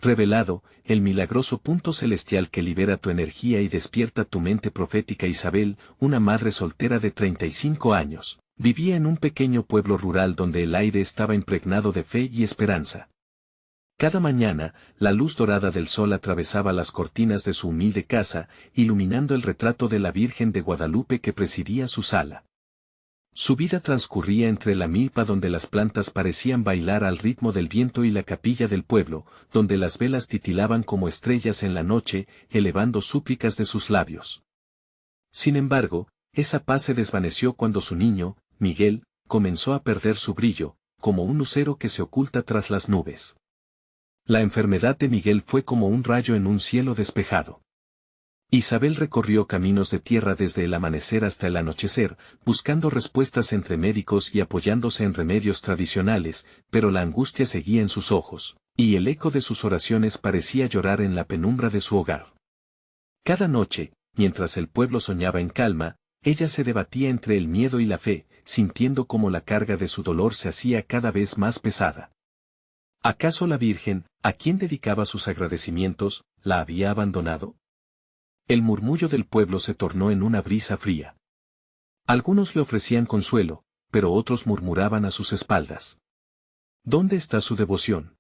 Revelado, el milagroso punto celestial que libera tu energía y despierta tu mente profética. Isabel, una madre soltera de 35 años, vivía en un pequeño pueblo rural donde el aire estaba impregnado de fe y esperanza. Cada mañana, la luz dorada del sol atravesaba las cortinas de su humilde casa, iluminando el retrato de la Virgen de Guadalupe que presidía su sala. Su vida transcurría entre la milpa donde las plantas parecían bailar al ritmo del viento y la capilla del pueblo, donde las velas titilaban como estrellas en la noche, elevando súplicas de sus labios. Sin embargo, esa paz se desvaneció cuando su niño, Miguel, comenzó a perder su brillo, como un lucero que se oculta tras las nubes. La enfermedad de Miguel fue como un rayo en un cielo despejado. Isabel recorrió caminos de tierra desde el amanecer hasta el anochecer, buscando respuestas entre médicos y apoyándose en remedios tradicionales, pero la angustia seguía en sus ojos, y el eco de sus oraciones parecía llorar en la penumbra de su hogar. Cada noche, mientras el pueblo soñaba en calma, ella se debatía entre el miedo y la fe, sintiendo cómo la carga de su dolor se hacía cada vez más pesada. ¿Acaso la Virgen, a quien dedicaba sus agradecimientos, la había abandonado? El murmullo del pueblo se tornó en una brisa fría. Algunos le ofrecían consuelo, pero otros murmuraban a sus espaldas. ¿Dónde está su devoción?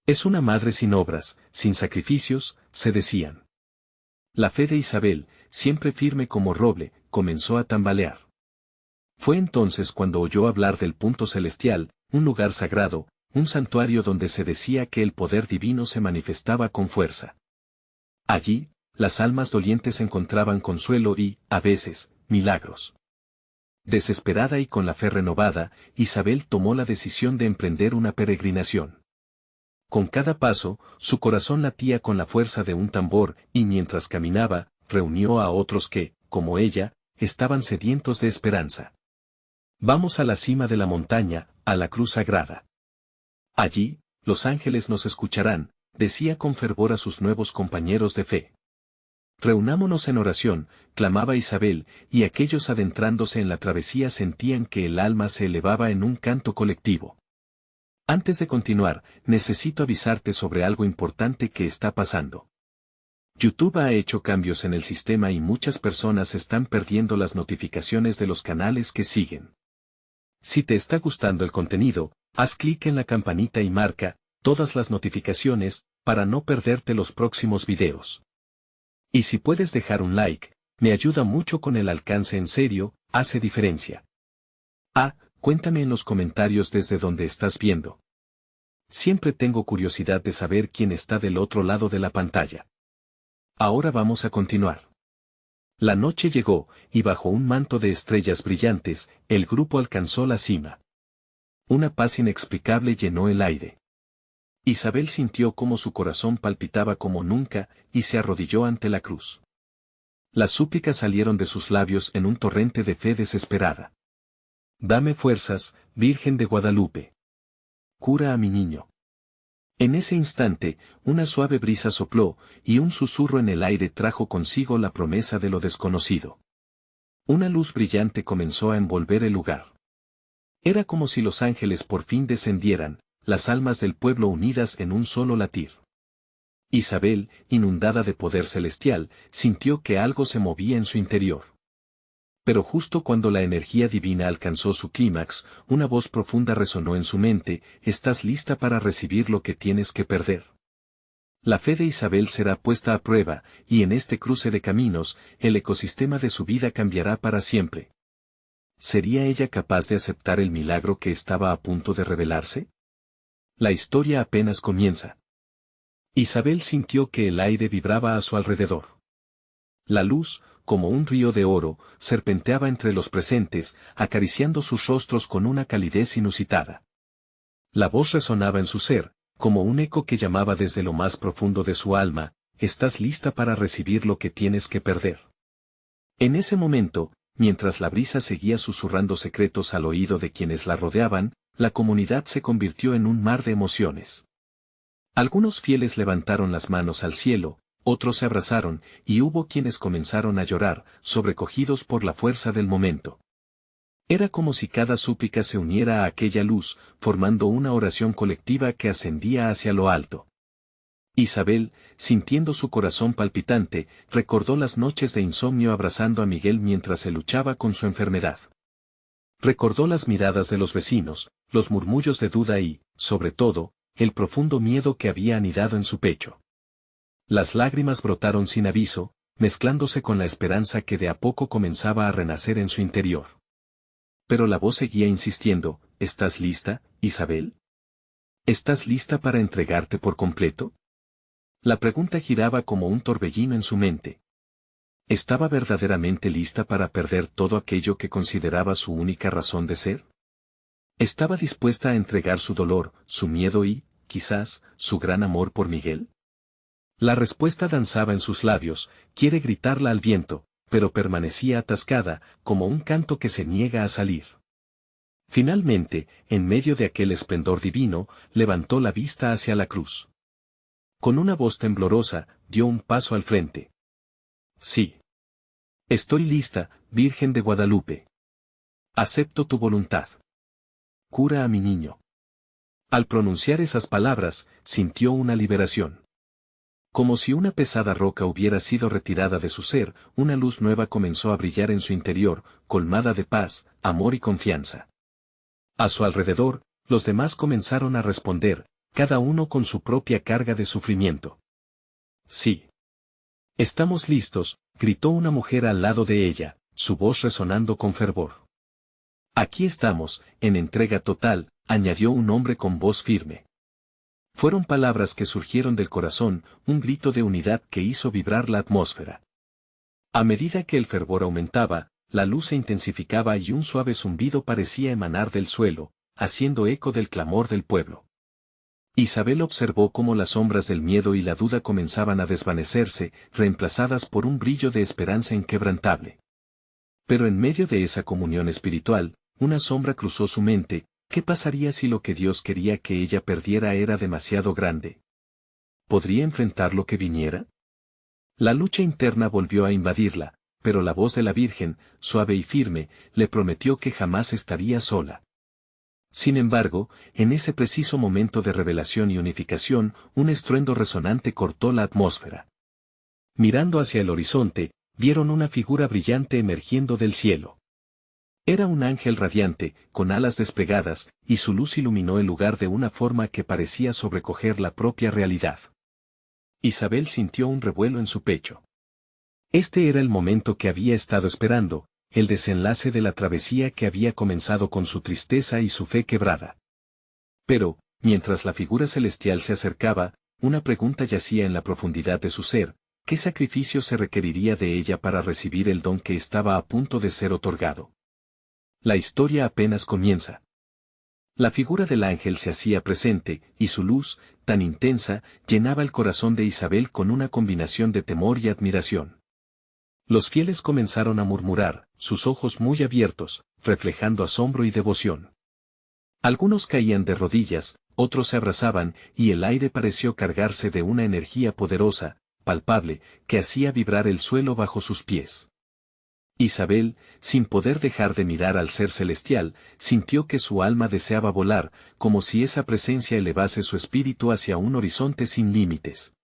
Es una madre sin obras, sin sacrificios, se decían. La fe de Isabel, siempre firme como roble, comenzó a tambalear. Fue entonces cuando oyó hablar del punto celestial, un lugar sagrado, un santuario donde se decía que el poder divino se manifestaba con fuerza. Allí, las almas dolientes encontraban consuelo y, a veces, milagros. Desesperada y con la fe renovada, Isabel tomó la decisión de emprender una peregrinación. Con cada paso, su corazón latía con la fuerza de un tambor, y mientras caminaba, reunió a otros que, como ella, estaban sedientos de esperanza. Vamos a la cima de la montaña, a la cruz sagrada. Allí, los ángeles nos escucharán, decía con fervor a sus nuevos compañeros de fe. Reunámonos en oración, clamaba Isabel, y aquellos adentrándose en la travesía sentían que el alma se elevaba en un canto colectivo. Antes de continuar, necesito avisarte sobre algo importante que está pasando. YouTube ha hecho cambios en el sistema y muchas personas están perdiendo las notificaciones de los canales que siguen. Si te está gustando el contenido, haz clic en la campanita y marca todas las notificaciones para no perderte los próximos videos. Y si puedes dejar un like, me ayuda mucho con el alcance. En serio, hace diferencia. Cuéntame en los comentarios desde donde estás viendo. Siempre tengo curiosidad de saber quién está del otro lado de la pantalla. Ahora vamos a continuar. La noche llegó, y bajo un manto de estrellas brillantes, el grupo alcanzó la cima. Una paz inexplicable llenó el aire. Isabel sintió cómo su corazón palpitaba como nunca, y se arrodilló ante la cruz. Las súplicas salieron de sus labios en un torrente de fe desesperada. Dame fuerzas, Virgen de Guadalupe. Cura a mi niño. En ese instante, una suave brisa sopló, y un susurro en el aire trajo consigo la promesa de lo desconocido. Una luz brillante comenzó a envolver el lugar. Era como si los ángeles por fin descendieran, las almas del pueblo unidas en un solo latir. Isabel, inundada de poder celestial, sintió que algo se movía en su interior. Pero justo cuando la energía divina alcanzó su clímax, una voz profunda resonó en su mente: ¿estás lista para recibir lo que tienes que perder? La fe de Isabel será puesta a prueba, y en este cruce de caminos, el ecosistema de su vida cambiará para siempre. ¿Sería ella capaz de aceptar el milagro que estaba a punto de revelarse? La historia apenas comienza. Isabel sintió que el aire vibraba a su alrededor. La luz, como un río de oro, serpenteaba entre los presentes, acariciando sus rostros con una calidez inusitada. La voz resonaba en su ser, como un eco que llamaba desde lo más profundo de su alma: ¿estás lista para recibir lo que tienes que perder? En ese momento, mientras la brisa seguía susurrando secretos al oído de quienes la rodeaban, la comunidad se convirtió en un mar de emociones. Algunos fieles levantaron las manos al cielo, otros se abrazaron, y hubo quienes comenzaron a llorar, sobrecogidos por la fuerza del momento. Era como si cada súplica se uniera a aquella luz, formando una oración colectiva que ascendía hacia lo alto. Isabel, sintiendo su corazón palpitante, recordó las noches de insomnio abrazando a Miguel mientras se luchaba con su enfermedad. Recordó las miradas de los vecinos, los murmullos de duda y, sobre todo, el profundo miedo que había anidado en su pecho. Las lágrimas brotaron sin aviso, mezclándose con la esperanza que de a poco comenzaba a renacer en su interior. Pero la voz seguía insistiendo, ¿estás lista, Isabel? ¿Estás lista para entregarte por completo? La pregunta giraba como un torbellino en su mente. ¿Estaba verdaderamente lista para perder todo aquello que consideraba su única razón de ser? ¿Estaba dispuesta a entregar su dolor, su miedo y, quizás, su gran amor por Miguel? La respuesta danzaba en sus labios, quiere gritarla al viento, pero permanecía atascada, como un canto que se niega a salir. Finalmente, en medio de aquel esplendor divino, levantó la vista hacia la cruz. Con una voz temblorosa, dio un paso al frente. Sí. Estoy lista, Virgen de Guadalupe. Acepto tu voluntad. Cura a mi niño. Al pronunciar esas palabras, sintió una liberación. Como si una pesada roca hubiera sido retirada de su ser, una luz nueva comenzó a brillar en su interior, colmada de paz, amor y confianza. A su alrededor, los demás comenzaron a responder, cada uno con su propia carga de sufrimiento. Sí. Estamos listos, gritó una mujer al lado de ella, su voz resonando con fervor. Aquí estamos, en entrega total, añadió un hombre con voz firme. Fueron palabras que surgieron del corazón, un grito de unidad que hizo vibrar la atmósfera. A medida que el fervor aumentaba, la luz se intensificaba y un suave zumbido parecía emanar del suelo, haciendo eco del clamor del pueblo. Isabel observó cómo las sombras del miedo y la duda comenzaban a desvanecerse, reemplazadas por un brillo de esperanza inquebrantable. Pero en medio de esa comunión espiritual, una sombra cruzó su mente. ¿Qué pasaría si lo que Dios quería que ella perdiera era demasiado grande? ¿Podría enfrentar lo que viniera? La lucha interna volvió a invadirla, pero la voz de la Virgen, suave y firme, le prometió que jamás estaría sola. Sin embargo, en ese preciso momento de revelación y unificación, un estruendo resonante cortó la atmósfera. Mirando hacia el horizonte, vieron una figura brillante emergiendo del cielo. Era un ángel radiante, con alas desplegadas, y su luz iluminó el lugar de una forma que parecía sobrecoger la propia realidad. Isabel sintió un revuelo en su pecho. Este era el momento que había estado esperando, el desenlace de la travesía que había comenzado con su tristeza y su fe quebrada. Pero, mientras la figura celestial se acercaba, una pregunta yacía en la profundidad de su ser: ¿qué sacrificio se requeriría de ella para recibir el don que estaba a punto de ser otorgado? La historia apenas comienza. La figura del ángel se hacía presente, y su luz, tan intensa, llenaba el corazón de Isabel con una combinación de temor y admiración. Los fieles comenzaron a murmurar, sus ojos muy abiertos, reflejando asombro y devoción. Algunos caían de rodillas, otros se abrazaban, y el aire pareció cargarse de una energía poderosa, palpable, que hacía vibrar el suelo bajo sus pies. Isabel, sin poder dejar de mirar al ser celestial, sintió que su alma deseaba volar, como si esa presencia elevase su espíritu hacia un horizonte sin límites.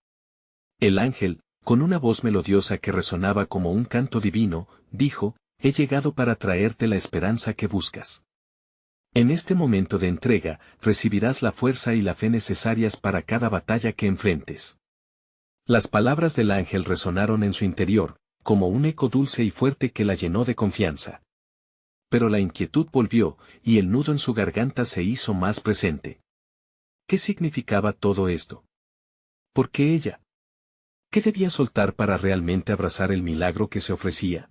El ángel, con una voz melodiosa que resonaba como un canto divino, dijo: «He llegado para traerte la esperanza que buscas. En este momento de entrega, recibirás la fuerza y la fe necesarias para cada batalla que enfrentes». Las palabras del ángel resonaron en su interior, como un eco dulce y fuerte que la llenó de confianza. Pero la inquietud volvió, y el nudo en su garganta se hizo más presente. ¿Qué significaba todo esto? ¿Por qué ella? ¿Qué debía soltar para realmente abrazar el milagro que se ofrecía?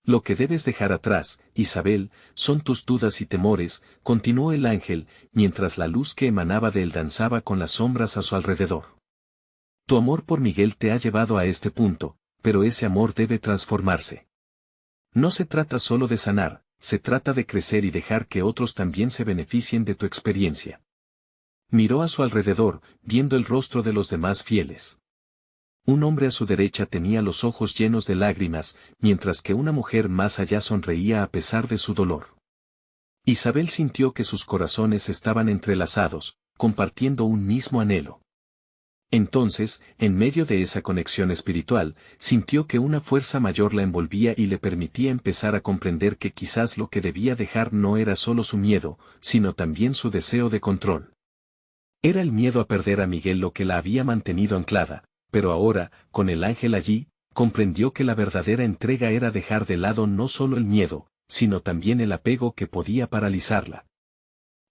Lo que debes dejar atrás, Isabel, son tus dudas y temores, continuó el ángel, mientras la luz que emanaba de él danzaba con las sombras a su alrededor. Tu amor por Miguel te ha llevado a este punto, pero ese amor debe transformarse. No se trata solo de sanar, se trata de crecer y dejar que otros también se beneficien de tu experiencia. Miró a su alrededor, viendo el rostro de los demás fieles. Un hombre a su derecha tenía los ojos llenos de lágrimas, mientras que una mujer más allá sonreía a pesar de su dolor. Isabel sintió que sus corazones estaban entrelazados, compartiendo un mismo anhelo. Entonces, en medio de esa conexión espiritual, sintió que una fuerza mayor la envolvía y le permitía empezar a comprender que quizás lo que debía dejar no era solo su miedo, sino también su deseo de control. Era el miedo a perder a Miguel lo que la había mantenido anclada, pero ahora, con el ángel allí, comprendió que la verdadera entrega era dejar de lado no solo el miedo, sino también el apego que podía paralizarla.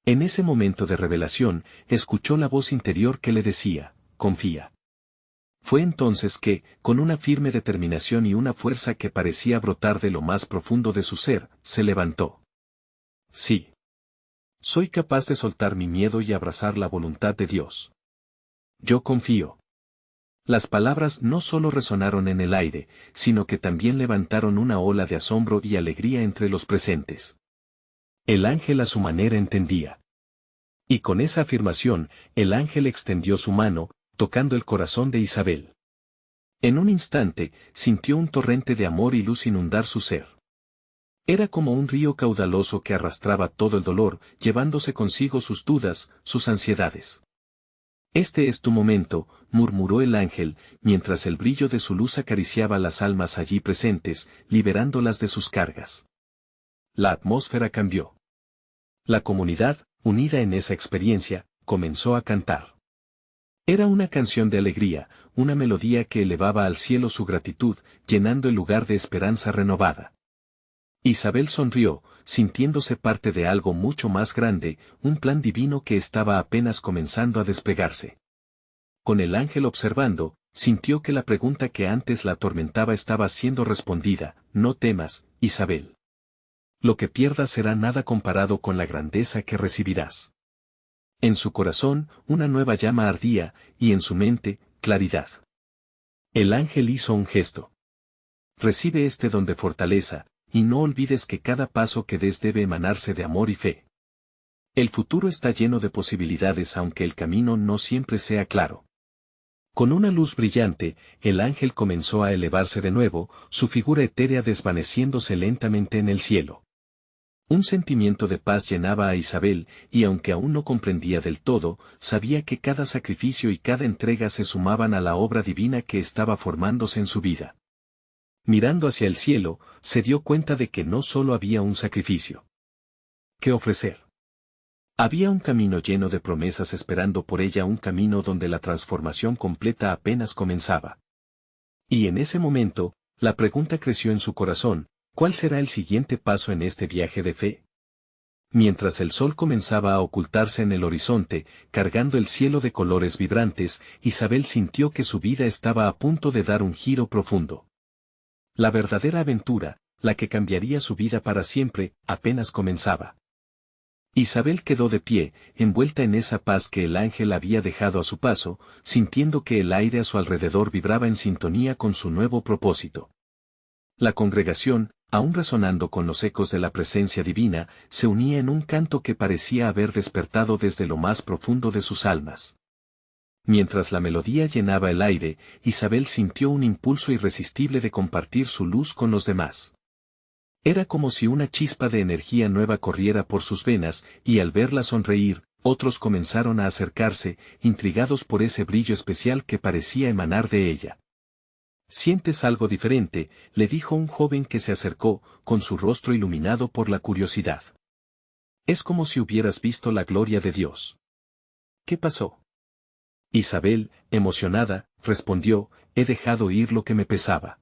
En ese momento de revelación, escuchó la voz interior que le decía, confía. Fue entonces que, con una firme determinación y una fuerza que parecía brotar de lo más profundo de su ser, se levantó. Sí. Soy capaz de soltar mi miedo y abrazar la voluntad de Dios. Yo confío. Las palabras no solo resonaron en el aire, sino que también levantaron una ola de asombro y alegría entre los presentes. El ángel a su manera entendía. Y con esa afirmación, el ángel extendió su mano, tocando el corazón de Isabel. En un instante, sintió un torrente de amor y luz inundar su ser. Era como un río caudaloso que arrastraba todo el dolor, llevándose consigo sus dudas, sus ansiedades. Este es tu momento, murmuró el ángel, mientras el brillo de su luz acariciaba las almas allí presentes, liberándolas de sus cargas. La atmósfera cambió. La comunidad, unida en esa experiencia, comenzó a cantar. Era una canción de alegría, una melodía que elevaba al cielo su gratitud, llenando el lugar de esperanza renovada. Isabel sonrió, sintiéndose parte de algo mucho más grande, un plan divino que estaba apenas comenzando a desplegarse. Con el ángel observando, sintió que la pregunta que antes la atormentaba estaba siendo respondida, no temas, Isabel. Lo que pierdas será nada comparado con la grandeza que recibirás. En su corazón, una nueva llama ardía, y en su mente, claridad. El ángel hizo un gesto. Recibe este don de fortaleza, y no olvides que cada paso que des debe emanarse de amor y fe. El futuro está lleno de posibilidades aunque el camino no siempre sea claro. Con una luz brillante, el ángel comenzó a elevarse de nuevo, su figura etérea desvaneciéndose lentamente en el cielo. Un sentimiento de paz llenaba a Isabel, y aunque aún no comprendía del todo, sabía que cada sacrificio y cada entrega se sumaban a la obra divina que estaba formándose en su vida. Mirando hacia el cielo, se dio cuenta de que no solo había un sacrificio que ofrecer. Había un camino lleno de promesas esperando por ella, un camino donde la transformación completa apenas comenzaba. Y en ese momento, la pregunta creció en su corazón, ¿cuál será el siguiente paso en este viaje de fe? Mientras el sol comenzaba a ocultarse en el horizonte, cargando el cielo de colores vibrantes, Isabel sintió que su vida estaba a punto de dar un giro profundo. La verdadera aventura, la que cambiaría su vida para siempre, apenas comenzaba. Isabel quedó de pie, envuelta en esa paz que el ángel había dejado a su paso, sintiendo que el aire a su alrededor vibraba en sintonía con su nuevo propósito. La congregación, aún resonando con los ecos de la presencia divina, se unía en un canto que parecía haber despertado desde lo más profundo de sus almas. Mientras la melodía llenaba el aire, Isabel sintió un impulso irresistible de compartir su luz con los demás. Era como si una chispa de energía nueva corriera por sus venas, y al verla sonreír, otros comenzaron a acercarse, intrigados por ese brillo especial que parecía emanar de ella. «¿Sientes algo diferente?», le dijo un joven que se acercó, con su rostro iluminado por la curiosidad. «Es como si hubieras visto la gloria de Dios». «¿Qué pasó?». Isabel, emocionada, respondió, «He dejado ir lo que me pesaba.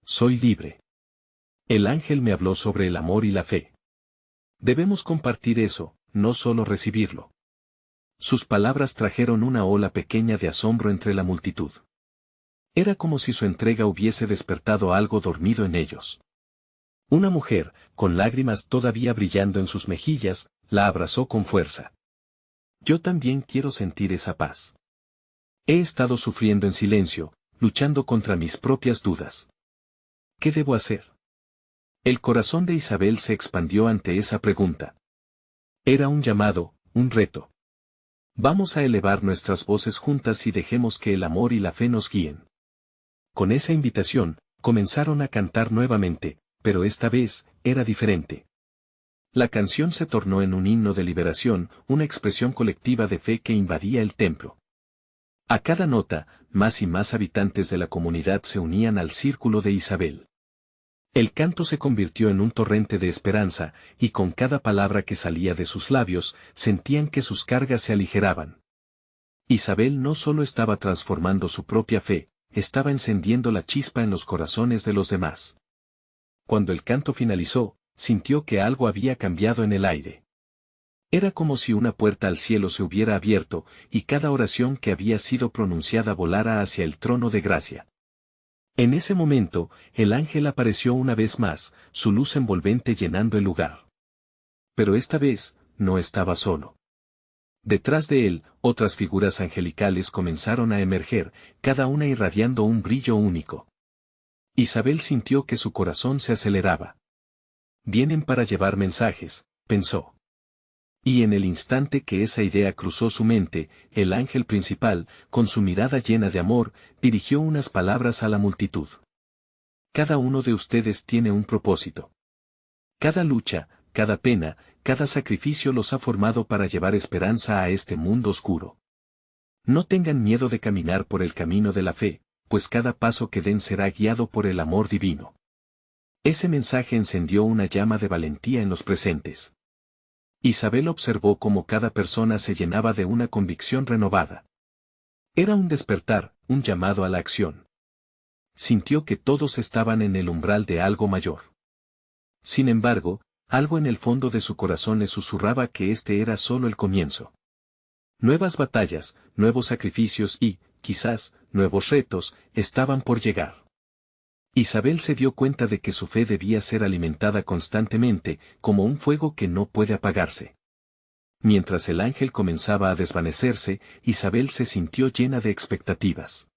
Soy libre». El ángel me habló sobre el amor y la fe. Debemos compartir eso, no solo recibirlo. Sus palabras trajeron una ola pequeña de asombro entre la multitud. Era como si su entrega hubiese despertado algo dormido en ellos. Una mujer, con lágrimas todavía brillando en sus mejillas, la abrazó con fuerza. «Yo también quiero sentir esa paz. He estado sufriendo en silencio, luchando contra mis propias dudas. ¿Qué debo hacer?». El corazón de Isabel se expandió ante esa pregunta. Era un llamado, un reto. Vamos a elevar nuestras voces juntas y dejemos que el amor y la fe nos guíen. Con esa invitación, comenzaron a cantar nuevamente, pero esta vez, era diferente. La canción se tornó en un himno de liberación, una expresión colectiva de fe que invadía el templo. A cada nota, más y más habitantes de la comunidad se unían al círculo de Isabel. El canto se convirtió en un torrente de esperanza, y con cada palabra que salía de sus labios, sentían que sus cargas se aligeraban. Isabel no solo estaba transformando su propia fe, estaba encendiendo la chispa en los corazones de los demás. Cuando el canto finalizó, sintió que algo había cambiado en el aire. Era como si una puerta al cielo se hubiera abierto, y cada oración que había sido pronunciada volara hacia el trono de gracia. En ese momento, el ángel apareció una vez más, su luz envolvente llenando el lugar. Pero esta vez, no estaba solo. Detrás de él, otras figuras angelicales comenzaron a emerger, cada una irradiando un brillo único. Isabel sintió que su corazón se aceleraba. Vienen para llevar mensajes, pensó. Y en el instante que esa idea cruzó su mente, el ángel principal, con su mirada llena de amor, dirigió unas palabras a la multitud. Cada uno de ustedes tiene un propósito. Cada lucha, cada pena, cada sacrificio los ha formado para llevar esperanza a este mundo oscuro. No tengan miedo de caminar por el camino de la fe, pues cada paso que den será guiado por el amor divino. Ese mensaje encendió una llama de valentía en los presentes. Isabel observó cómo cada persona se llenaba de una convicción renovada. Era un despertar, un llamado a la acción. Sintió que todos estaban en el umbral de algo mayor. Sin embargo, algo en el fondo de su corazón le susurraba que este era solo el comienzo. Nuevas batallas, nuevos sacrificios y, quizás, nuevos retos, estaban por llegar. Isabel se dio cuenta de que su fe debía ser alimentada constantemente, como un fuego que no puede apagarse. Mientras el ángel comenzaba a desvanecerse, Isabel se sintió llena de expectativas.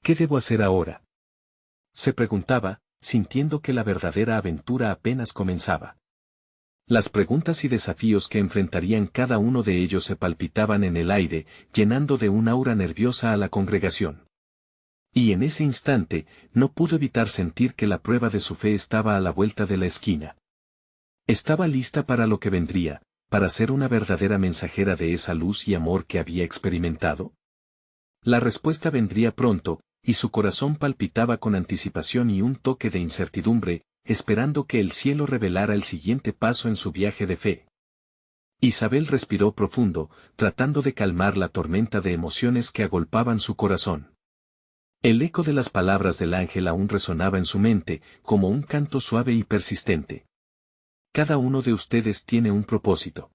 ¿Qué debo hacer ahora?, se preguntaba, sintiendo que la verdadera aventura apenas comenzaba. Las preguntas y desafíos que enfrentarían cada uno de ellos se palpitaban en el aire, llenando de un aura nerviosa a la congregación. Y en ese instante, no pudo evitar sentir que la prueba de su fe estaba a la vuelta de la esquina. Estaba lista para lo que vendría, para ser una verdadera mensajera de esa luz y amor que había experimentado. La respuesta vendría pronto, y su corazón palpitaba con anticipación y un toque de incertidumbre, esperando que el cielo revelara el siguiente paso en su viaje de fe. Isabel respiró profundo, tratando de calmar la tormenta de emociones que agolpaban su corazón. El eco de las palabras del ángel aún resonaba en su mente, como un canto suave y persistente. Cada uno de ustedes tiene un propósito.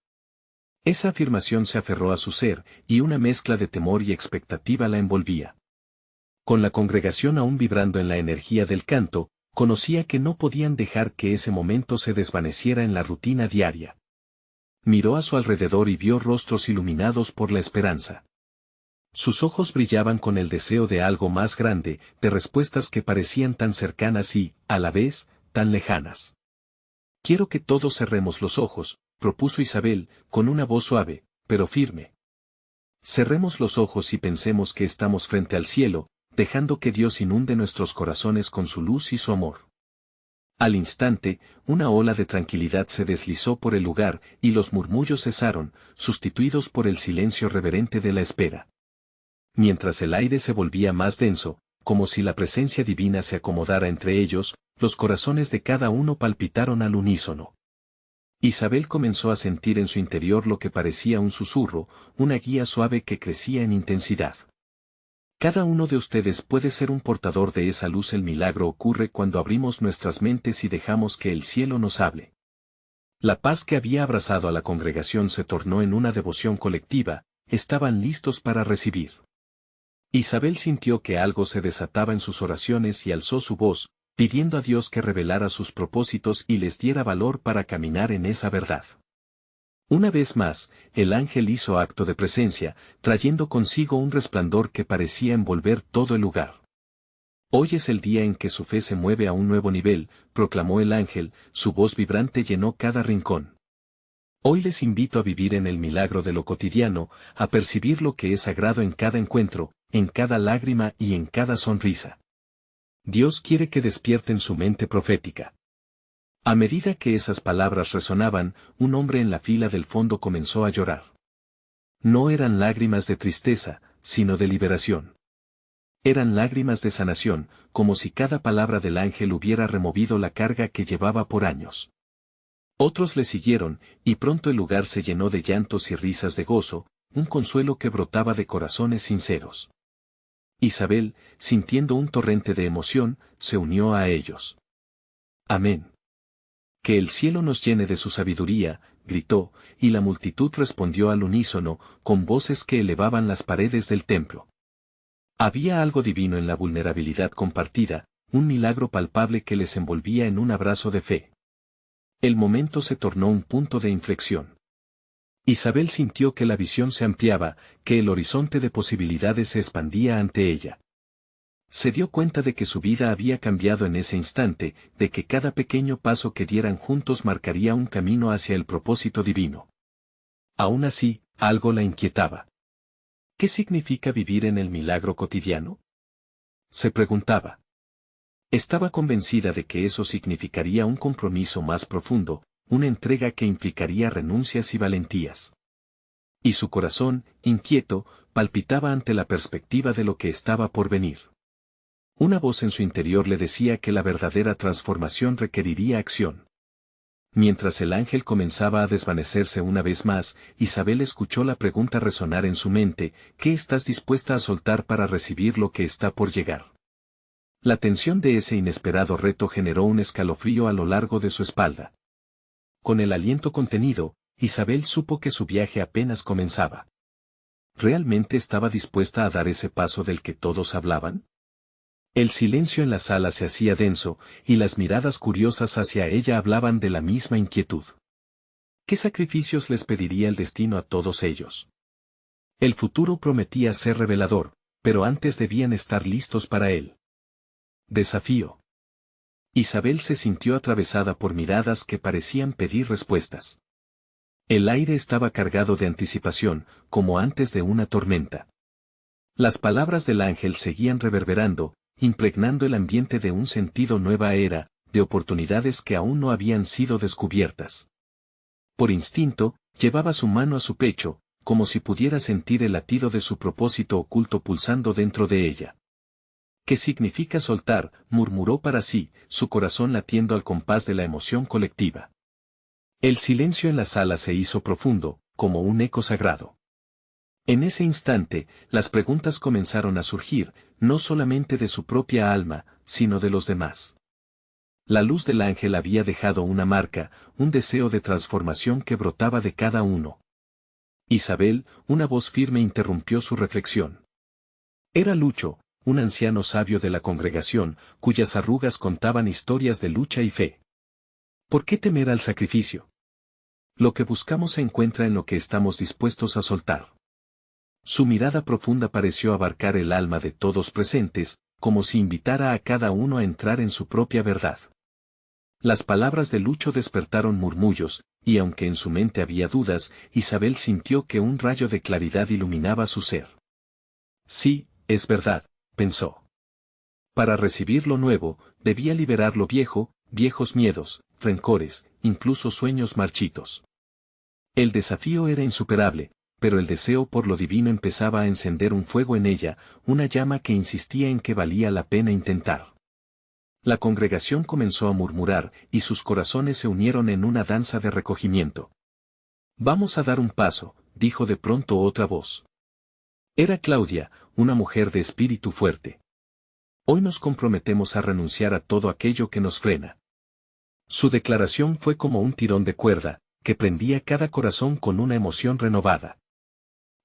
Esa afirmación se aferró a su ser, y una mezcla de temor y expectativa la envolvía. Con la congregación aún vibrando en la energía del canto, conocía que no podían dejar que ese momento se desvaneciera en la rutina diaria. Miró a su alrededor y vio rostros iluminados por la esperanza. Sus ojos brillaban con el deseo de algo más grande, de respuestas que parecían tan cercanas y, a la vez, tan lejanas. «Quiero que todos cerremos los ojos», propuso Isabel, con una voz suave, pero firme. «Cerremos los ojos y pensemos que estamos frente al cielo, dejando que Dios inunde nuestros corazones con su luz y su amor». Al instante, una ola de tranquilidad se deslizó por el lugar, y los murmullos cesaron, sustituidos por el silencio reverente de la espera. Mientras el aire se volvía más denso, como si la presencia divina se acomodara entre ellos, los corazones de cada uno palpitaron al unísono. Isabel comenzó a sentir en su interior lo que parecía un susurro, una guía suave que crecía en intensidad. Cada uno de ustedes puede ser un portador de esa luz. El milagro ocurre cuando abrimos nuestras mentes y dejamos que el cielo nos hable. La paz que había abrazado a la congregación se tornó en una devoción colectiva, estaban listos para recibir. Isabel sintió que algo se desataba en sus oraciones y alzó su voz, pidiendo a Dios que revelara sus propósitos y les diera valor para caminar en esa verdad. Una vez más, el ángel hizo acto de presencia, trayendo consigo un resplandor que parecía envolver todo el lugar. «Hoy es el día en que su fe se mueve a un nuevo nivel», proclamó el ángel, su voz vibrante llenó cada rincón. «Hoy les invito a vivir en el milagro de lo cotidiano, a percibir lo que es sagrado en cada encuentro, en cada lágrima y en cada sonrisa. Dios quiere que despierten su mente profética». A medida que esas palabras resonaban, un hombre en la fila del fondo comenzó a llorar. No eran lágrimas de tristeza, sino de liberación. Eran lágrimas de sanación, como si cada palabra del ángel hubiera removido la carga que llevaba por años. Otros le siguieron, y pronto el lugar se llenó de llantos y risas de gozo, un consuelo que brotaba de corazones sinceros. Isabel, sintiendo un torrente de emoción, se unió a ellos. Amén. Que el cielo nos llene de su sabiduría, gritó, y la multitud respondió al unísono, con voces que elevaban las paredes del templo. Había algo divino en la vulnerabilidad compartida, un milagro palpable que les envolvía en un abrazo de fe. El momento se tornó un punto de inflexión. Isabel sintió que la visión se ampliaba, que el horizonte de posibilidades se expandía ante ella. Se dio cuenta de que su vida había cambiado en ese instante, de que cada pequeño paso que dieran juntos marcaría un camino hacia el propósito divino. Aún así, algo la inquietaba. ¿Qué significa vivir en el milagro cotidiano? Se preguntaba. Estaba convencida de que eso significaría un compromiso más profundo, una entrega que implicaría renuncias y valentías. Y su corazón, inquieto, palpitaba ante la perspectiva de lo que estaba por venir. Una voz en su interior le decía que la verdadera transformación requeriría acción. Mientras el ángel comenzaba a desvanecerse una vez más, Isabel escuchó la pregunta resonar en su mente: ¿qué estás dispuesta a soltar para recibir lo que está por llegar? La tensión de ese inesperado reto generó un escalofrío a lo largo de su espalda. Con el aliento contenido, Isabel supo que su viaje apenas comenzaba. ¿Realmente estaba dispuesta a dar ese paso del que todos hablaban? El silencio en la sala se hacía denso, y las miradas curiosas hacia ella hablaban de la misma inquietud. ¿Qué sacrificios les pediría el destino a todos ellos? El futuro prometía ser revelador, pero antes debían estar listos para él. Desafío. Isabel se sintió atravesada por miradas que parecían pedir respuestas. El aire estaba cargado de anticipación, como antes de una tormenta. Las palabras del ángel seguían reverberando, impregnando el ambiente de un sentido nueva era, de oportunidades que aún no habían sido descubiertas. Por instinto, llevaba su mano a su pecho, como si pudiera sentir el latido de su propósito oculto pulsando dentro de ella. ¿Qué significa soltar?, murmuró para sí, su corazón latiendo al compás de la emoción colectiva. El silencio en la sala se hizo profundo, como un eco sagrado. En ese instante, las preguntas comenzaron a surgir, no solamente de su propia alma, sino de los demás. La luz del ángel había dejado una marca, un deseo de transformación que brotaba de cada uno. Isabel, una voz firme interrumpió su reflexión. Era Lucho, un anciano sabio de la congregación, cuyas arrugas contaban historias de lucha y fe. ¿Por qué temer al sacrificio? Lo que buscamos se encuentra en lo que estamos dispuestos a soltar. Su mirada profunda pareció abarcar el alma de todos presentes, como si invitara a cada uno a entrar en su propia verdad. Las palabras de Lucho despertaron murmullos, y aunque en su mente había dudas, Isabel sintió que un rayo de claridad iluminaba su ser. Sí, es verdad, pensó. Para recibir lo nuevo, debía liberar lo viejo, viejos miedos, rencores, incluso sueños marchitos. El desafío era insuperable, pero el deseo por lo divino empezaba a encender un fuego en ella, una llama que insistía en que valía la pena intentar. La congregación comenzó a murmurar, y sus corazones se unieron en una danza de recogimiento. Vamos a dar un paso, dijo de pronto otra voz. Era Claudia, una mujer de espíritu fuerte. Hoy nos comprometemos a renunciar a todo aquello que nos frena. Su declaración fue como un tirón de cuerda, que prendía cada corazón con una emoción renovada.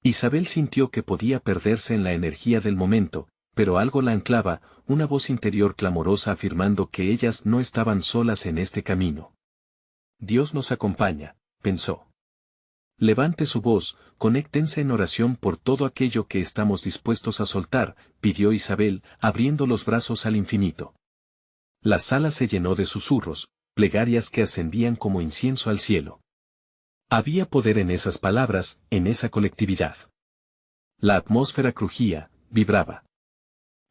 Isabel sintió que podía perderse en la energía del momento, pero algo la anclaba, una voz interior clamorosa afirmando que ellas no estaban solas en este camino. Dios nos acompaña, pensó. Levante su voz, conéctense en oración por todo aquello que estamos dispuestos a soltar, pidió Isabel, abriendo los brazos al infinito. La sala se llenó de susurros, plegarias que ascendían como incienso al cielo. Había poder en esas palabras, en esa colectividad. La atmósfera crujía, vibraba.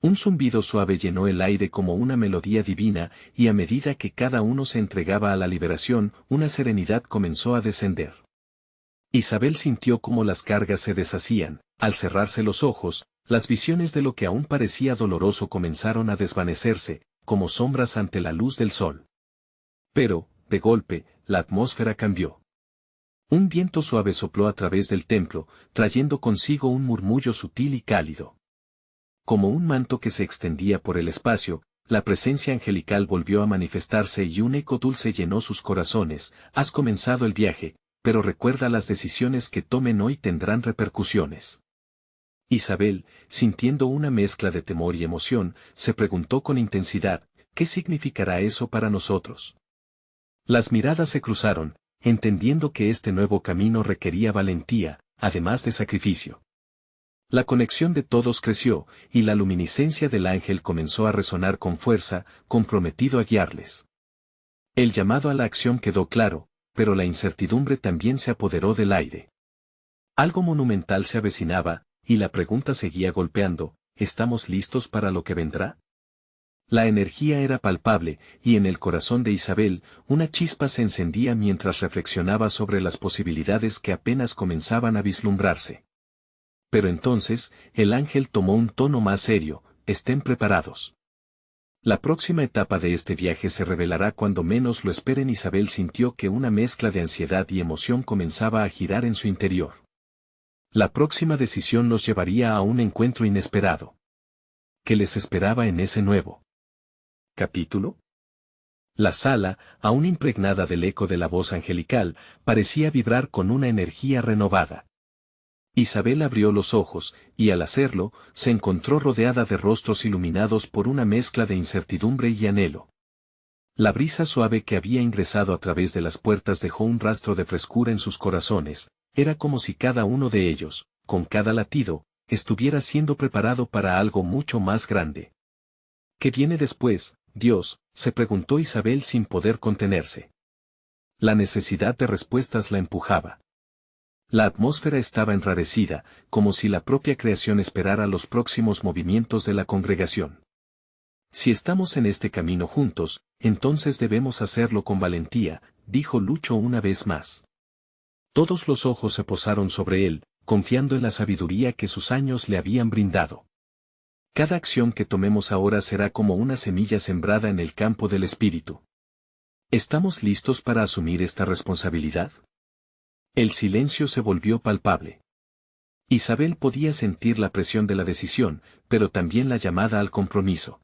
Un zumbido suave llenó el aire como una melodía divina, y a medida que cada uno se entregaba a la liberación, una serenidad comenzó a descender. Isabel sintió cómo las cargas se deshacían, Al cerrarse los ojos, las visiones de lo que aún parecía doloroso comenzaron a desvanecerse, como sombras ante la luz del sol. Pero, de golpe, la atmósfera cambió. Un viento suave sopló a través del templo, trayendo consigo un murmullo sutil y cálido. Como un manto que se extendía por el espacio, la presencia angelical volvió a manifestarse y un eco dulce llenó sus corazones. Has comenzado el viaje, pero recuerda, las decisiones que tomen hoy tendrán repercusiones. Isabel, sintiendo una mezcla de temor y emoción, se preguntó con intensidad, ¿qué significará eso para nosotros? Las miradas se cruzaron, entendiendo que este nuevo camino requería valentía, además de sacrificio. La conexión de todos creció, y la luminiscencia del ángel comenzó a resonar con fuerza, comprometido a guiarles. El llamado a la acción quedó claro, pero la incertidumbre también se apoderó del aire. Algo monumental se avecinaba, y la pregunta seguía golpeando, ¿estamos listos para lo que vendrá? La energía era palpable, y en el corazón de Isabel, una chispa se encendía mientras reflexionaba sobre las posibilidades que apenas comenzaban a vislumbrarse. Pero entonces, el ángel tomó un tono más serio, estén preparados. La próxima etapa de este viaje se revelará cuando menos lo esperen. Isabel sintió que una mezcla de ansiedad y emoción comenzaba a girar en su interior. La próxima decisión los llevaría a un encuentro inesperado. ¿Qué les esperaba en ese nuevo capítulo? La sala, aún impregnada del eco de la voz angelical, parecía vibrar con una energía renovada. Isabel abrió los ojos, y al hacerlo, se encontró rodeada de rostros iluminados por una mezcla de incertidumbre y anhelo. La brisa suave que había ingresado a través de las puertas dejó un rastro de frescura en sus corazones, era como si cada uno de ellos, con cada latido, estuviera siendo preparado para algo mucho más grande. ¿Qué viene después, Dios?, se preguntó Isabel sin poder contenerse. La necesidad de respuestas la empujaba. La atmósfera estaba enrarecida, como si la propia creación esperara los próximos movimientos de la congregación. Si estamos en este camino juntos, entonces debemos hacerlo con valentía, dijo Lucho una vez más. Todos los ojos se posaron sobre él, confiando en la sabiduría que sus años le habían brindado. Cada acción que tomemos ahora será como una semilla sembrada en el campo del espíritu. ¿Estamos listos para asumir esta responsabilidad? El silencio se volvió palpable. Isabel podía sentir la presión de la decisión, pero también la llamada al compromiso.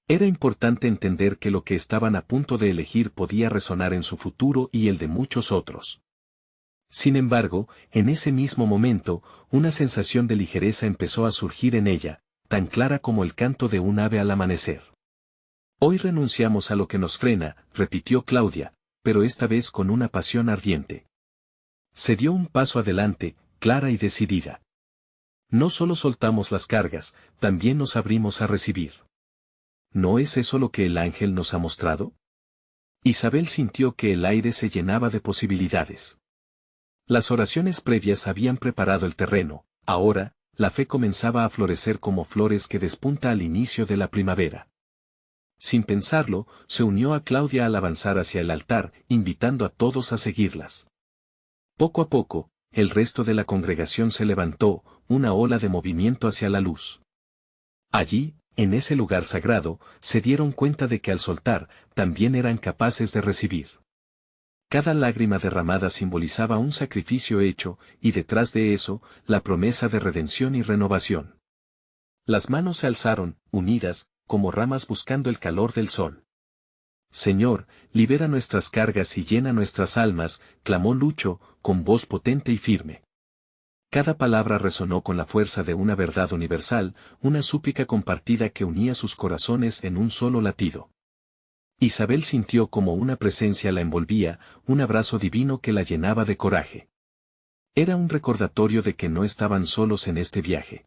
Era importante entender que lo que estaban a punto de elegir podía resonar en su futuro y el de muchos otros. Sin embargo, en ese mismo momento, una sensación de ligereza empezó a surgir en ella, tan clara como el canto de un ave al amanecer. Hoy renunciamos a lo que nos frena, repitió Claudia, pero esta vez con una pasión ardiente. Se dio un paso adelante, clara y decidida. No solo soltamos las cargas, también nos abrimos a recibir. ¿No es eso lo que el ángel nos ha mostrado? Isabel sintió que el aire se llenaba de posibilidades. Las oraciones previas habían preparado el terreno, ahora, la fe comenzaba a florecer como flores que despunta al inicio de la primavera. Sin pensarlo, se unió a Claudia al avanzar hacia el altar, invitando a todos a seguirlas. Poco a poco, el resto de la congregación se levantó, una ola de movimiento hacia la luz. Allí, en ese lugar sagrado, se dieron cuenta de que al soltar, también eran capaces de recibir. Cada lágrima derramada simbolizaba un sacrificio hecho, y detrás de eso, la promesa de redención y renovación. Las manos se alzaron, unidas, como ramas buscando el calor del sol. Señor, libera nuestras cargas y llena nuestras almas, clamó Lucho, con voz potente y firme. Cada palabra resonó con la fuerza de una verdad universal, una súplica compartida que unía sus corazones en un solo latido. Isabel sintió como una presencia la envolvía, un abrazo divino que la llenaba de coraje. Era un recordatorio de que no estaban solos en este viaje.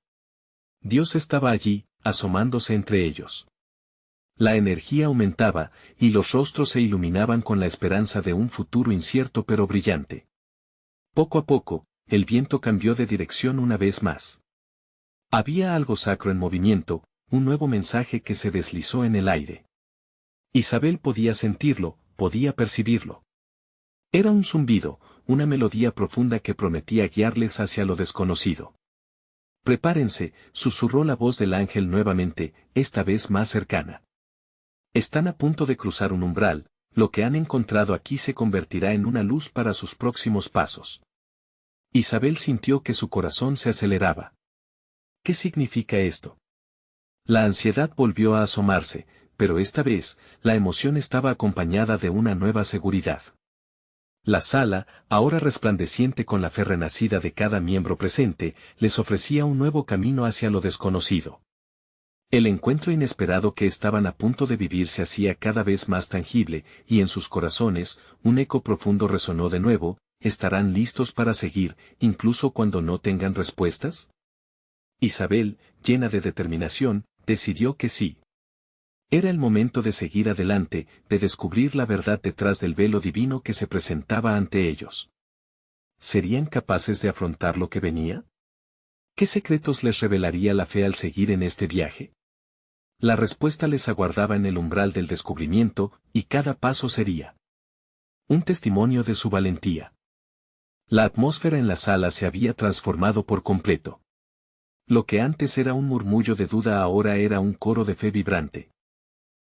Dios estaba allí, asomándose entre ellos. La energía aumentaba, y los rostros se iluminaban con la esperanza de un futuro incierto pero brillante. Poco a poco, el viento cambió de dirección una vez más. Había algo sacro en movimiento, un nuevo mensaje que se deslizó en el aire. Isabel podía sentirlo, podía percibirlo. Era un zumbido, una melodía profunda que prometía guiarles hacia lo desconocido. Prepárense, susurró la voz del ángel nuevamente, esta vez más cercana. Están a punto de cruzar un umbral, lo que han encontrado aquí se convertirá en una luz para sus próximos pasos. Isabel sintió que su corazón se aceleraba. ¿Qué significa esto? La ansiedad volvió a asomarse, pero esta vez, la emoción estaba acompañada de una nueva seguridad. La sala, ahora resplandeciente con la fe renacida de cada miembro presente, les ofrecía un nuevo camino hacia lo desconocido. El encuentro inesperado que estaban a punto de vivir se hacía cada vez más tangible, y en sus corazones, un eco profundo resonó de nuevo: ¿estarán listos para seguir, incluso cuando no tengan respuestas? Isabel, llena de determinación, decidió que sí. Era el momento de seguir adelante, de descubrir la verdad detrás del velo divino que se presentaba ante ellos. ¿Serían capaces de afrontar lo que venía? ¿Qué secretos les revelaría la fe al seguir en este viaje? La respuesta les aguardaba en el umbral del descubrimiento, y cada paso sería un testimonio de su valentía. La atmósfera en la sala se había transformado por completo. Lo que antes era un murmullo de duda ahora era un coro de fe vibrante.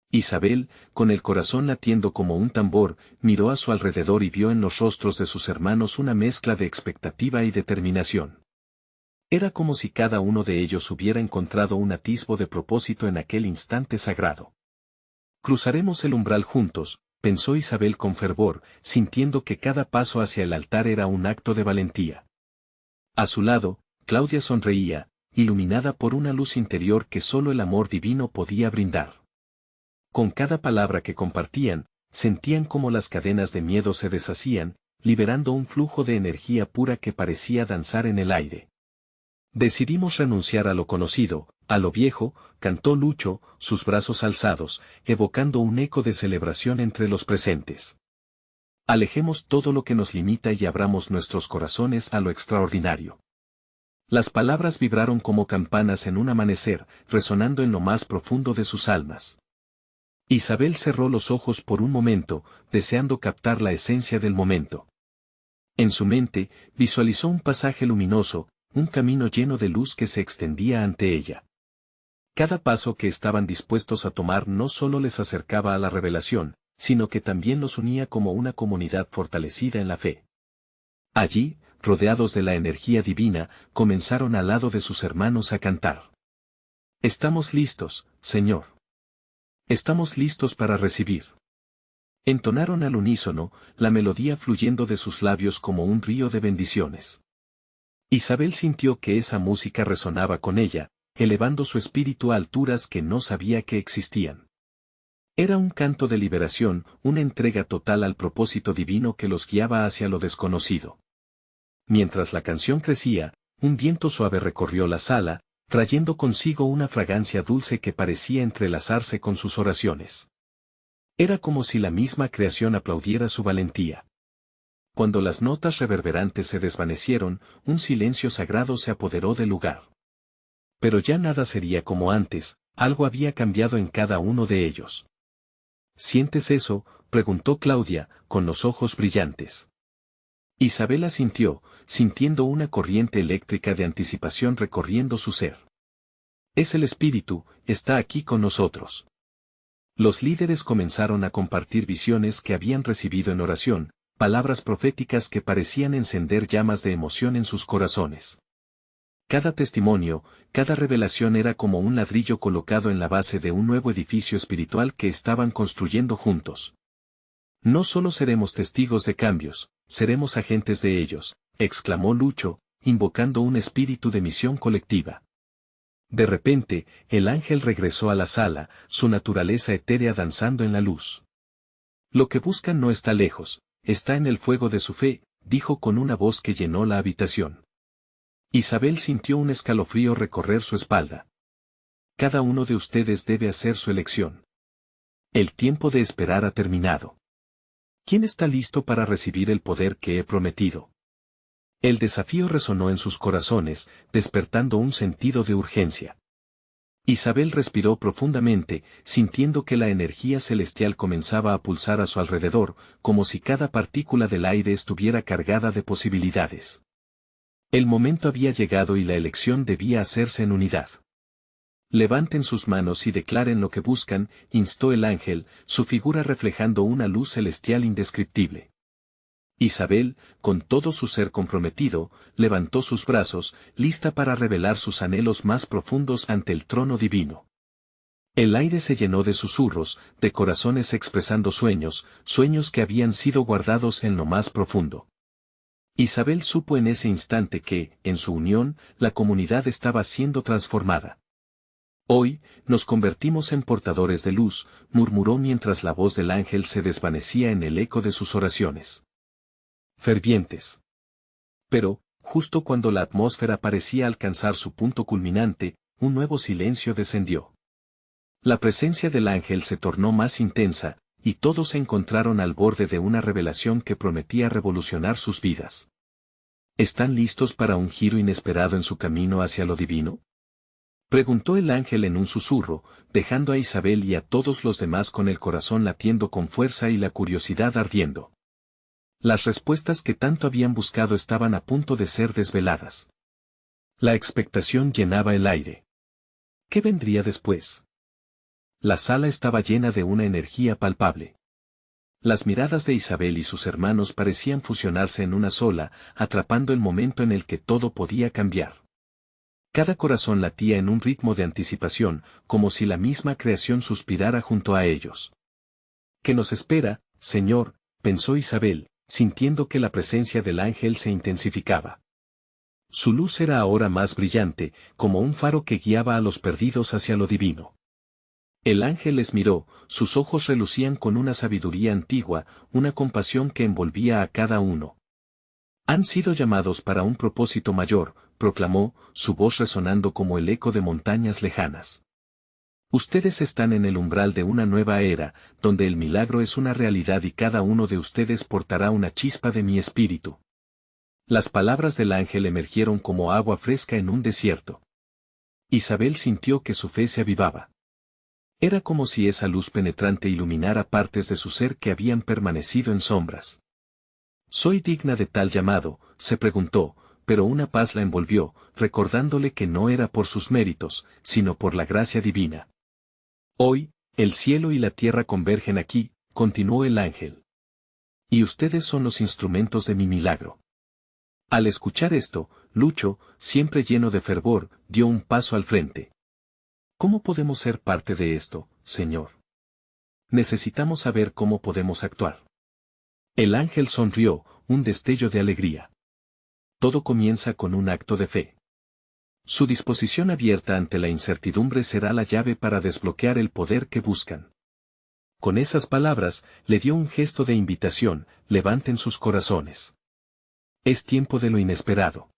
Isabel, con el corazón latiendo como un tambor, miró a su alrededor y vio en los rostros de sus hermanos una mezcla de expectativa y determinación. Era como si cada uno de ellos hubiera encontrado un atisbo de propósito en aquel instante sagrado. Cruzaremos el umbral juntos, pensó Isabel con fervor, sintiendo que cada paso hacia el altar era un acto de valentía. A su lado, Claudia sonreía, iluminada por una luz interior que solo el amor divino podía brindar. Con cada palabra que compartían, sentían como las cadenas de miedo se deshacían, liberando un flujo de energía pura que parecía danzar en el aire. Decidimos renunciar a lo conocido, a lo viejo, cantó Lucho, sus brazos alzados, evocando un eco de celebración entre los presentes. Alejemos todo lo que nos limita y abramos nuestros corazones a lo extraordinario. Las palabras vibraron como campanas en un amanecer, resonando en lo más profundo de sus almas. Isabel cerró los ojos por un momento, deseando captar la esencia del momento. En su mente, visualizó un pasaje luminoso, un camino lleno de luz que se extendía ante ella. Cada paso que estaban dispuestos a tomar no solo les acercaba a la revelación, sino que también los unía como una comunidad fortalecida en la fe. Allí, rodeados de la energía divina, comenzaron al lado de sus hermanos a cantar. Estamos listos, Señor. Estamos listos para recibir. Entonaron al unísono, la melodía fluyendo de sus labios como un río de bendiciones. Isabel sintió que esa música resonaba con ella, elevando su espíritu a alturas que no sabía que existían. Era un canto de liberación, una entrega total al propósito divino que los guiaba hacia lo desconocido. Mientras la canción crecía, un viento suave recorrió la sala, trayendo consigo una fragancia dulce que parecía entrelazarse con sus oraciones. Era como si la misma creación aplaudiera su valentía. Cuando las notas reverberantes se desvanecieron, un silencio sagrado se apoderó del lugar. Pero ya nada sería como antes, algo había cambiado en cada uno de ellos. ¿Sientes eso?, preguntó Claudia, con los ojos brillantes. Isabel asintió, sintiendo una corriente eléctrica de anticipación recorriendo su ser. Es el espíritu, está aquí con nosotros. Los líderes comenzaron a compartir visiones que habían recibido en oración, palabras proféticas que parecían encender llamas de emoción en sus corazones. Cada testimonio, cada revelación era como un ladrillo colocado en la base de un nuevo edificio espiritual que estaban construyendo juntos. No solo seremos testigos de cambios, seremos agentes de ellos, exclamó Lucho, invocando un espíritu de misión colectiva. De repente, el ángel regresó a la sala, su naturaleza etérea danzando en la luz. Lo que buscan no está lejos, está en el fuego de su fe, dijo con una voz que llenó la habitación. Isabel sintió un escalofrío recorrer su espalda. Cada uno de ustedes debe hacer su elección. El tiempo de esperar ha terminado. ¿Quién está listo para recibir el poder que he prometido? El desafío resonó en sus corazones, despertando un sentido de urgencia. Isabel respiró profundamente, sintiendo que la energía celestial comenzaba a pulsar a su alrededor, como si cada partícula del aire estuviera cargada de posibilidades. El momento había llegado y la elección debía hacerse en unidad. Levanten sus manos y declaren lo que buscan, instó el ángel, su figura reflejando una luz celestial indescriptible. Isabel, con todo su ser comprometido, levantó sus brazos, lista para revelar sus anhelos más profundos ante el trono divino. El aire se llenó de susurros, de corazones expresando sueños, sueños que habían sido guardados en lo más profundo. Isabel supo en ese instante que, en su unión, la comunidad estaba siendo transformada. Hoy, nos convertimos en portadores de luz, murmuró mientras la voz del ángel se desvanecía en el eco de sus oraciones fervientes. Pero, justo cuando la atmósfera parecía alcanzar su punto culminante, un nuevo silencio descendió. La presencia del ángel se tornó más intensa, y todos se encontraron al borde de una revelación que prometía revolucionar sus vidas. ¿Están listos para un giro inesperado en su camino hacia lo divino? Preguntó el ángel en un susurro, dejando a Isabel y a todos los demás con el corazón latiendo con fuerza y la curiosidad ardiendo. Las respuestas que tanto habían buscado estaban a punto de ser desveladas. La expectación llenaba el aire. ¿Qué vendría después? La sala estaba llena de una energía palpable. Las miradas de Isabel y sus hermanos parecían fusionarse en una sola, atrapando el momento en el que todo podía cambiar. Cada corazón latía en un ritmo de anticipación, como si la misma creación suspirara junto a ellos. ¿Qué nos espera, Señor?, pensó Isabel, sintiendo que la presencia del ángel se intensificaba. Su luz era ahora más brillante, como un faro que guiaba a los perdidos hacia lo divino. El ángel les miró, sus ojos relucían con una sabiduría antigua, una compasión que envolvía a cada uno. Han sido llamados para un propósito mayor, proclamó, su voz resonando como el eco de montañas lejanas. Ustedes están en el umbral de una nueva era, donde el milagro es una realidad y cada uno de ustedes portará una chispa de mi espíritu. Las palabras del ángel emergieron como agua fresca en un desierto. Isabel sintió que su fe se avivaba. Era como si esa luz penetrante iluminara partes de su ser que habían permanecido en sombras. ¿Soy digna de tal llamado?, se preguntó, pero una paz la envolvió, recordándole que no era por sus méritos, sino por la gracia divina. Hoy, el cielo y la tierra convergen aquí, continuó el ángel. Y ustedes son los instrumentos de mi milagro. Al escuchar esto, Lucho, siempre lleno de fervor, dio un paso al frente. ¿Cómo podemos ser parte de esto, Señor? Necesitamos saber cómo podemos actuar. El ángel sonrió, un destello de alegría. Todo comienza con un acto de fe. Su disposición abierta ante la incertidumbre será la llave para desbloquear el poder que buscan. Con esas palabras, le dio un gesto de invitación, levanten sus corazones. Es tiempo de lo inesperado.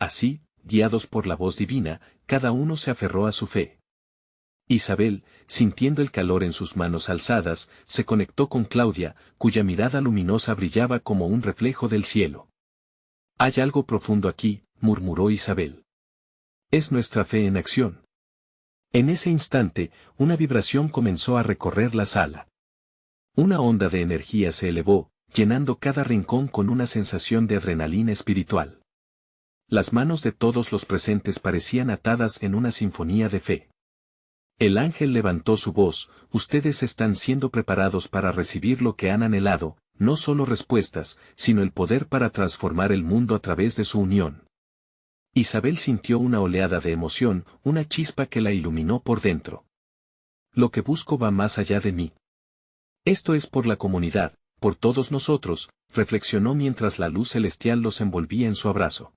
Así, guiados por la voz divina, cada uno se aferró a su fe. Isabel, sintiendo el calor en sus manos alzadas, se conectó con Claudia, cuya mirada luminosa brillaba como un reflejo del cielo. Hay algo profundo aquí, murmuró Isabel. Es nuestra fe en acción. En ese instante, una vibración comenzó a recorrer la sala. Una onda de energía se elevó, llenando cada rincón con una sensación de adrenalina espiritual. Las manos de todos los presentes parecían atadas en una sinfonía de fe. El ángel levantó su voz, ustedes están siendo preparados para recibir lo que han anhelado, no solo respuestas, sino el poder para transformar el mundo a través de su unión. Isabel sintió una oleada de emoción, una chispa que la iluminó por dentro. Lo que busco va más allá de mí. Esto es por la comunidad, por todos nosotros, reflexionó mientras la luz celestial los envolvía en su abrazo.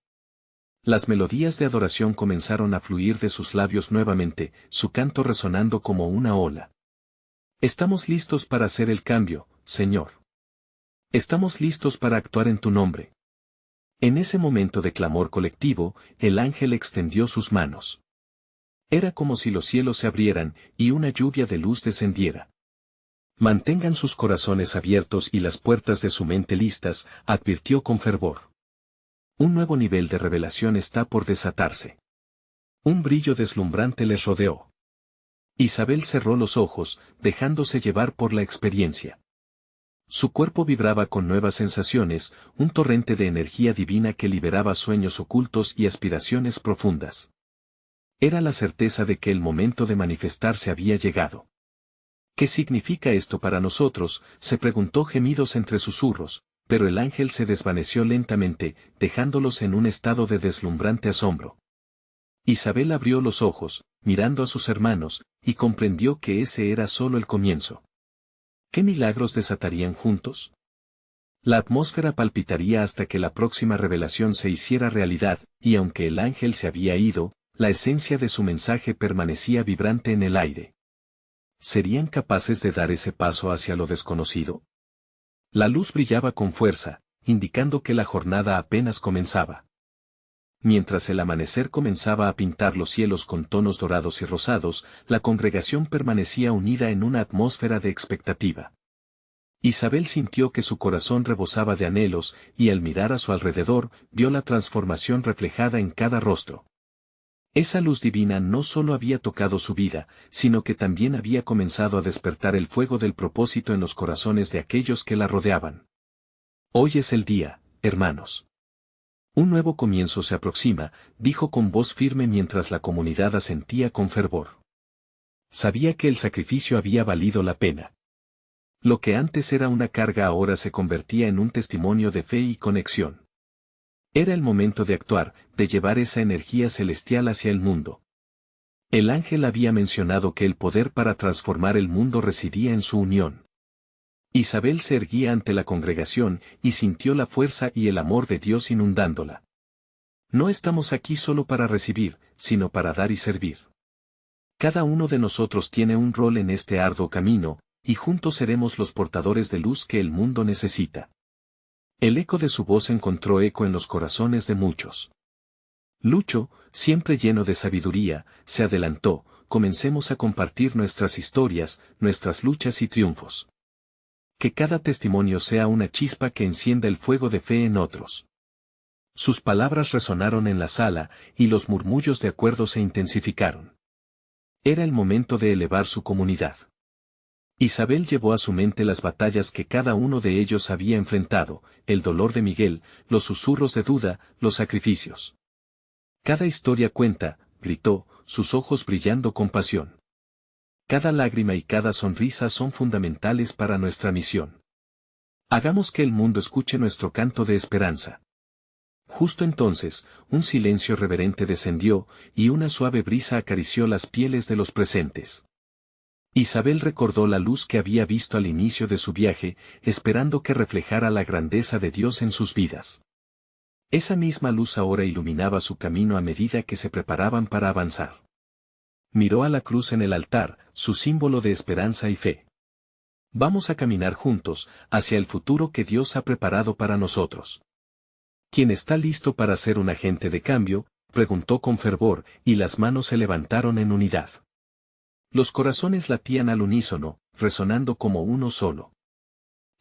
Las melodías de adoración comenzaron a fluir de sus labios nuevamente, su canto resonando como una ola. Estamos listos para hacer el cambio, Señor. Estamos listos para actuar en tu nombre. En ese momento de clamor colectivo, el ángel extendió sus manos. Era como si los cielos se abrieran y una lluvia de luz descendiera. Mantengan sus corazones abiertos y las puertas de su mente listas, advirtió con fervor. Un nuevo nivel de revelación está por desatarse. Un brillo deslumbrante les rodeó. Isabel cerró los ojos, dejándose llevar por la experiencia. Su cuerpo vibraba con nuevas sensaciones, un torrente de energía divina que liberaba sueños ocultos y aspiraciones profundas. Era la certeza de que el momento de manifestarse había llegado. ¿Qué significa esto para nosotros?, se preguntó gemidos entre susurros, pero el ángel se desvaneció lentamente, dejándolos en un estado de deslumbrante asombro. Isabel abrió los ojos, mirando a sus hermanos, y comprendió que ese era solo el comienzo. ¿Qué milagros desatarían juntos? La atmósfera palpitaría hasta que la próxima revelación se hiciera realidad, y aunque el ángel se había ido, la esencia de su mensaje permanecía vibrante en el aire. ¿Serían capaces de dar ese paso hacia lo desconocido? La luz brillaba con fuerza, indicando que la jornada apenas comenzaba. Mientras el amanecer comenzaba a pintar los cielos con tonos dorados y rosados, la congregación permanecía unida en una atmósfera de expectativa. Isabel sintió que su corazón rebosaba de anhelos, y al mirar a su alrededor, vio la transformación reflejada en cada rostro. Esa luz divina no solo había tocado su vida, sino que también había comenzado a despertar el fuego del propósito en los corazones de aquellos que la rodeaban. Hoy es el día, hermanos. Un nuevo comienzo se aproxima, dijo con voz firme mientras la comunidad asentía con fervor. Sabía que el sacrificio había valido la pena. Lo que antes era una carga ahora se convertía en un testimonio de fe y conexión. Era el momento de actuar, de llevar esa energía celestial hacia el mundo. El ángel había mencionado que el poder para transformar el mundo residía en su unión. Isabel se erguía ante la congregación y sintió la fuerza y el amor de Dios inundándola. No estamos aquí solo para recibir, sino para dar y servir. Cada uno de nosotros tiene un rol en este arduo camino, y juntos seremos los portadores de luz que el mundo necesita. El eco de su voz encontró eco en los corazones de muchos. Lucho, siempre lleno de sabiduría, se adelantó: comencemos a compartir nuestras historias, nuestras luchas y triunfos. Que cada testimonio sea una chispa que encienda el fuego de fe en otros. Sus palabras resonaron en la sala, y los murmullos de acuerdo se intensificaron. Era el momento de elevar su comunidad. Isabel llevó a su mente las batallas que cada uno de ellos había enfrentado, el dolor de Miguel, los susurros de duda, los sacrificios. Cada historia cuenta, gritó, sus ojos brillando con pasión. Cada lágrima y cada sonrisa son fundamentales para nuestra misión. Hagamos que el mundo escuche nuestro canto de esperanza. Justo entonces, un silencio reverente descendió, y una suave brisa acarició las pieles de los presentes. Isabel recordó la luz que había visto al inicio de su viaje, esperando que reflejara la grandeza de Dios en sus vidas. Esa misma luz ahora iluminaba su camino a medida que se preparaban para avanzar. Miró a la cruz en el altar, su símbolo de esperanza y fe. Vamos a caminar juntos, hacia el futuro que Dios ha preparado para nosotros. ¿Quién está listo para ser un agente de cambio?, preguntó con fervor, y las manos se levantaron en unidad. Los corazones latían al unísono, resonando como uno solo.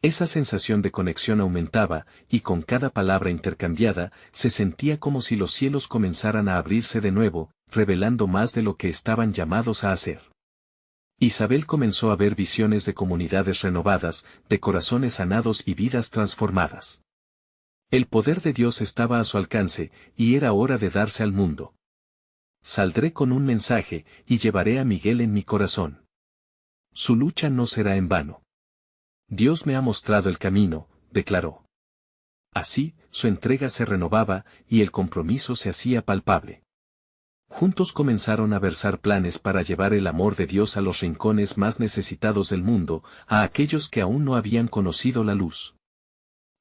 Esa sensación de conexión aumentaba, y con cada palabra intercambiada, se sentía como si los cielos comenzaran a abrirse de nuevo, revelando más de lo que estaban llamados a hacer. Isabel comenzó a ver visiones de comunidades renovadas, de corazones sanados y vidas transformadas. El poder de Dios estaba a su alcance, y era hora de darse al mundo. Saldré con un mensaje, y llevaré a Miguel en mi corazón. Su lucha no será en vano. Dios me ha mostrado el camino, declaró. Así, su entrega se renovaba, y el compromiso se hacía palpable. Juntos comenzaron a versar planes para llevar el amor de Dios a los rincones más necesitados del mundo, a aquellos que aún no habían conocido la luz.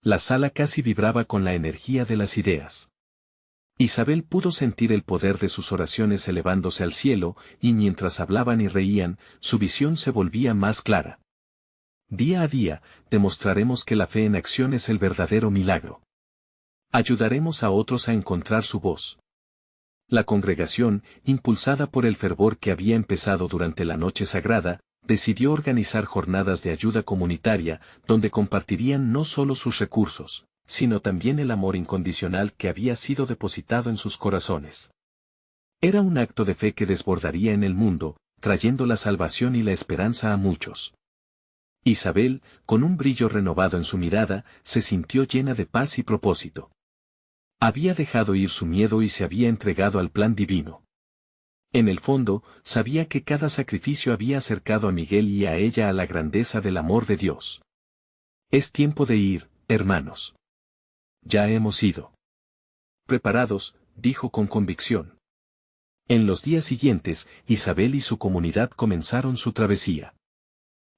La sala casi vibraba con la energía de las ideas. Isabel pudo sentir el poder de sus oraciones elevándose al cielo, y mientras hablaban y reían, su visión se volvía más clara. Día a día, demostraremos que la fe en acción es el verdadero milagro. Ayudaremos a otros a encontrar su voz. La congregación, impulsada por el fervor que había empezado durante la noche sagrada, decidió organizar jornadas de ayuda comunitaria, donde compartirían no solo sus recursos, sino también el amor incondicional que había sido depositado en sus corazones. Era un acto de fe que desbordaría en el mundo, trayendo la salvación y la esperanza a muchos. Isabel, con un brillo renovado en su mirada, se sintió llena de paz y propósito. Había dejado ir su miedo y se había entregado al plan divino. En el fondo, sabía que cada sacrificio había acercado a Miguel y a ella a la grandeza del amor de Dios. Es tiempo de ir, hermanos. Ya hemos ido. Preparados, dijo con convicción. En los días siguientes, Isabel y su comunidad comenzaron su travesía.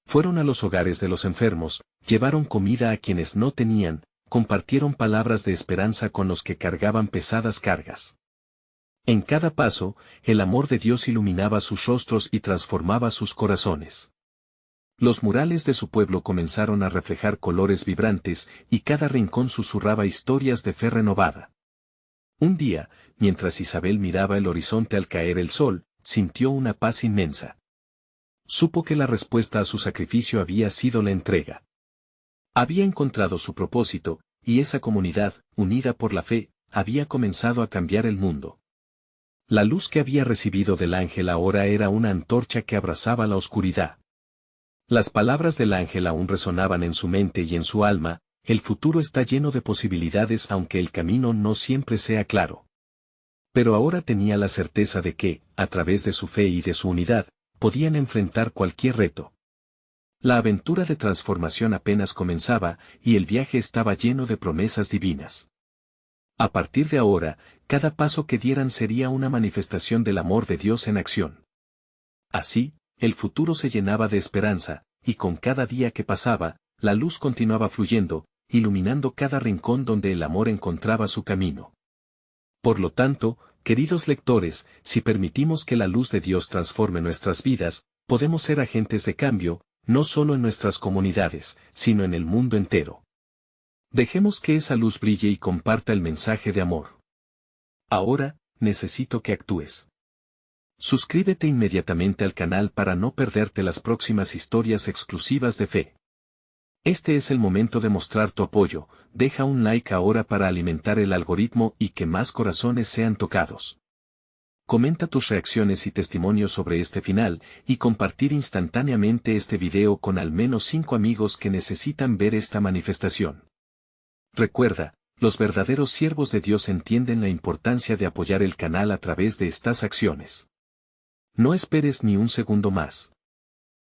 Fueron a los hogares de los enfermos, llevaron comida a quienes no tenían, compartieron palabras de esperanza con los que cargaban pesadas cargas. En cada paso, el amor de Dios iluminaba sus rostros y transformaba sus corazones. Los murales de su pueblo comenzaron a reflejar colores vibrantes y cada rincón susurraba historias de fe renovada. Un día, mientras Isabel miraba el horizonte al caer el sol, sintió una paz inmensa. Supo que la respuesta a su sacrificio había sido la entrega. Había encontrado su propósito, y esa comunidad, unida por la fe, había comenzado a cambiar el mundo. La luz que había recibido del ángel ahora era una antorcha que abrazaba la oscuridad. Las palabras del ángel aún resonaban en su mente y en su alma: el futuro está lleno de posibilidades aunque el camino no siempre sea claro. Pero ahora tenía la certeza de que, a través de su fe y de su unidad, podían enfrentar cualquier reto. La aventura de transformación apenas comenzaba, y el viaje estaba lleno de promesas divinas. A partir de ahora, cada paso que dieran sería una manifestación del amor de Dios en acción. Así, el futuro se llenaba de esperanza, y con cada día que pasaba, la luz continuaba fluyendo, iluminando cada rincón donde el amor encontraba su camino. Por lo tanto, queridos lectores, si permitimos que la luz de Dios transforme nuestras vidas, podemos ser agentes de cambio, no solo en nuestras comunidades, sino en el mundo entero. Dejemos que esa luz brille y comparta el mensaje de amor. Ahora, necesito que actúes. Suscríbete inmediatamente al canal para no perderte las próximas historias exclusivas de fe. Este es el momento de mostrar tu apoyo, deja un like ahora para alimentar el algoritmo y que más corazones sean tocados. Comenta tus reacciones y testimonios sobre este final, y compartir instantáneamente este video con al menos 5 amigos que necesitan ver esta manifestación. Recuerda, los verdaderos siervos de Dios entienden la importancia de apoyar el canal a través de estas acciones. No esperes ni un segundo más.